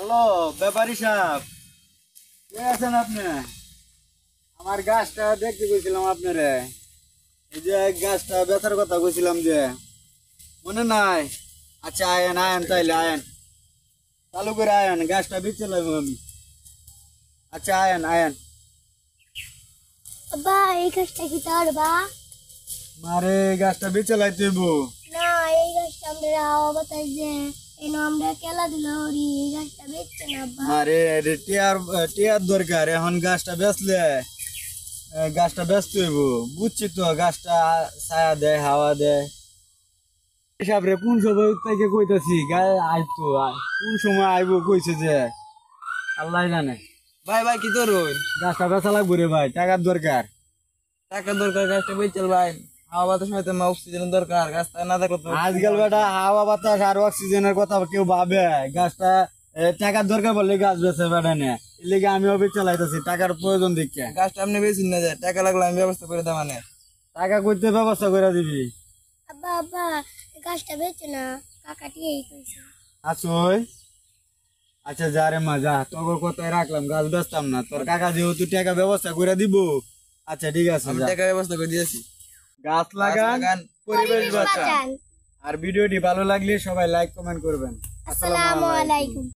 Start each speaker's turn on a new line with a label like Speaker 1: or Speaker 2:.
Speaker 1: Hello ব্যাপারী সাহেব, কে আছেন আপনি? আমার গাছটা দেখতে কইছিলাম আপনারে, এই যে গাছটা বেচার কথা কইছিলাম যে, মনে নাই? আচ্ছা আয়েন আয়েন, তাইলে আয়েন, চালু করে আয়েন, গাছটা বেচে লাগবো আমি। আচ্ছা আয়েন আয়েন।
Speaker 2: আব্বা এই গাছটা কি তোর বা?
Speaker 1: মারে গাছটা বেচে লাইতে হইব।
Speaker 2: না, এই গাছটা আমরা হাওয়া বাতাস যে এনো আমরা কেলা দিল ওরি এই গাছটা বেচছে না আব্বা।
Speaker 1: মারে টিয়ার টিয়ার দরকার, এখন গাছটা বেচলে গাছটা ব্যস্ত হইব। বুঝছি তো, গাছটা ছায়া দেয়, হাওয়া দেয়। হিসাব রে কোন সময় থেকে কইতাছি গায়ে আইতো, কোন সময় আইবো কইছে যে আল্লাহ জানে।
Speaker 3: ভাই ভাই কি তোর
Speaker 1: গাছটা বেচা লাগবো রে ভাই, টাকার দরকার।
Speaker 3: টাকা দরকার, গাছটা বেচল ভাই। হাওয়া বাতাস হয়তো না, অক্সিজেনের দরকার, গাছটা না থাকলে তো
Speaker 1: আজকাল বেটা হাওয়া বাতাস আর অক্সিজেনের কথা কেউ ভাবে? গাছটা টাকার দরকার বললে গাছ বেচে বেটা নে, এর লেগে আমিও চালাইতেছি টাকার প্রয়োজন দেখে।
Speaker 3: গাছটা আপনি বেশি না যায়, টাকা লাগলে আমি ব্যবস্থা করে দেওয়া মানে।
Speaker 1: টাকা করতে ব্যবস্থা করে দিবি।
Speaker 2: আব্বা আব্বা এই গাছটা বেচছে না, কাকাটি এই কইছে।
Speaker 1: আসই আচ্ছা যা রে মা যা, তোর কথাই রাখলাম, গাছ বেচতাম না। তোর কাকা যেহেতু টাকা ব্যবস্থা করে দিব, আচ্ছা ঠিক আছে
Speaker 3: আমি
Speaker 1: যা।
Speaker 3: টাকা ব্যবস্থা করে দিয়েছি।
Speaker 1: গাছ লাগান, পরিবেশ বাঁচান।
Speaker 2: বাঁচান।
Speaker 1: আর ভিডিওটি ভালো লাগলে সবাই লাইক কমেন্ট করবেন।
Speaker 2: আসসালামু আলাইকুম।